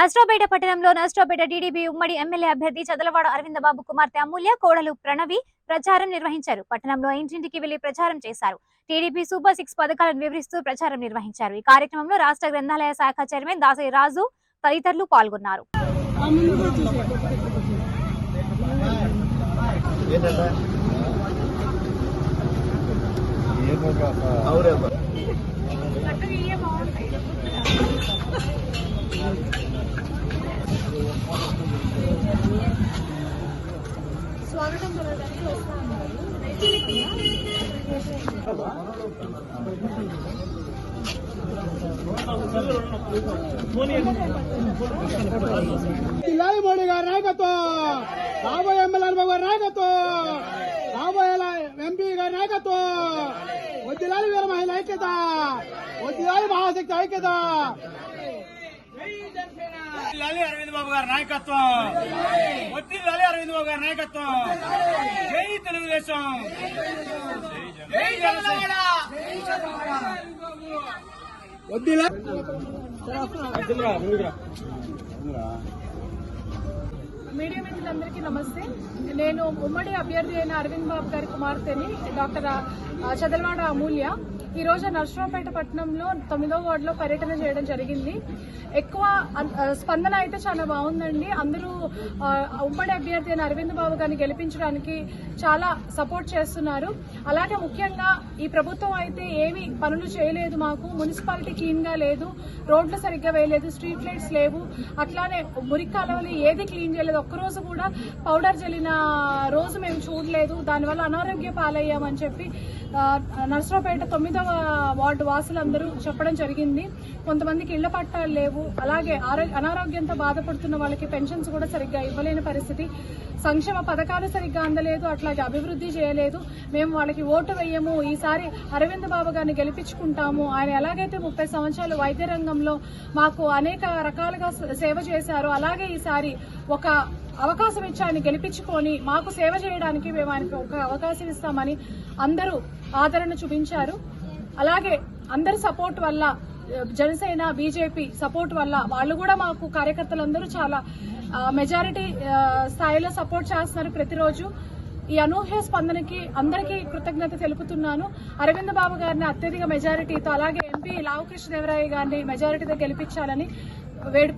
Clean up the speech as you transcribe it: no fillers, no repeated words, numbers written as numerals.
నర్సరావుపేట పట్టణంలో నర్సరావుపేట టీడీపీ ఉమ్మడి ఎమ్మెల్యే అభ్యర్థి చదలవాడ అరవిందబాబు కుమార్తె అమూల్య కోడలు ప్రణవి ప్రచారం నిర్వహించారు. పట్టణంలో ఇంటింటికి వెళ్లి ప్రచారం చేశారు. టీడీపీ సూపర్ 6 పథకాలను వివరిస్తూ ప్రచారం నిర్వహించారు. ఈ కార్యక్రమంలో రాష్ట్ర గ్రంథాలయ శాఖ చైర్మన్ దాసరి రాజు తదితరులు పాల్గొన్నారు. స్వాగతం పలకడానికి వస్తా జిల్లాలి మోడీ గారి నాయకత్వం, రాబోయే ఎమ్మెల్యే గారి నాయకత్వం, రాబోయే ఎంపీ గారి నాయకత్వం, వద్దిలాలి వీర మహిళ ఐక్యత, వద్దిలాలి మహాశక్తి ఐక్యత, అరవింద్ బాబు గారి నాయకత్వం, వద్దిలాలి అరవింద్ బాబు గారి నాయకత్వం, జై తెలుగుదేశం, జై జనసేన, మీడియా మిత్రులందరికీ నమస్తే. నేను ఉమ్మడి అభ్యర్థి అయిన అరవింద్ బాబు గారి కుమార్తెని డాక్టర్ చదలవాడ అమూల్య. ఈ రోజు నర్సరావుపేట పట్టణంలో 9వ వార్డులో పర్యటన చేయడం జరిగింది. ఎక్కువ స్పందన అయితే చాలా బాగుందండి. అందరూ ఉమ్మడి అభ్యర్థి అయిన అరవింద్ బాబు గారిని గెలిపించడానికి చాలా సపోర్ట్ చేస్తున్నారు. అలాగే ముఖ్యంగా ఈ ప్రభుత్వం అయితే ఏమి పనులు చేయలేదు. మాకు మున్సిపాలిటీ క్లీన్ గా లేదు, రోడ్లు సరిగ్గా వేయలేదు, స్ట్రీట్ లైట్స్ లేవు, అట్లానే మురికి కాలువలు ఏది క్లీన్ చేయలేదు. ఒక్కరోజు కూడా పౌడర్ జల్లిన రోజు మేము చూడలేదు. దానివల్ల అనారోగ్య పాలయ్యామని చెప్పి నర్సరావుపేట 9వ వార్డు వాసులందరూ చెప్పడం జరిగింది. కొంతమందికి ఇళ్ల పట్టాలు లేవు, అలాగే అనారోగ్యంతో బాధపడుతున్న వాళ్ళకి పెన్షన్స్ కూడా సరిగ్గా ఇవ్వలేని పరిస్థితి, సంక్షేమ పథకాలు సరిగ్గా అందలేదు, అట్లాగే అభివృద్ధి చేయలేదు. మేము వాళ్ళకి ఓటు వేయము, ఈసారి అరవింద్ బాబు గారిని గెలిపించుకుంటాము. ఆయన ఎలాగైతే 30 సంవత్సరాలు వైద్య రంగంలో మాకు అనేక రకాలుగా సేవ చేశారో అలాగే ఈసారి ఒక అవకాశం ఇచ్చి ఆయన గెలిపించుకొని మాకు సేవ చేయడానికి మేము ఆయనకు ఒక అవకాశం ఇస్తామని అందరూ ఆదరణ చూపించారు. అలాగే అందరి సపోర్ట్ వల్ల, జనసేన బీజేపీ సపోర్ట్ వల్ల వాళ్ళు కూడా మాకు కార్యకర్తలందరూ చాలా మెజారిటీ స్థాయిలో సపోర్ట్ చేస్తున్నారు ప్రతిరోజు. ఈ అనూహ్య స్పందనకి అందరికీ కృతజ్ఞత తెలుపుతున్నాను. అరవింద్ బాబు గారిని అత్యధిక మెజారిటీతో, అలాగే ఎంపీ లావు కృష్ణదేవరాయ గారిని మెజారిటీతో గెలిపించాలని వేడుకుంటున్నాను.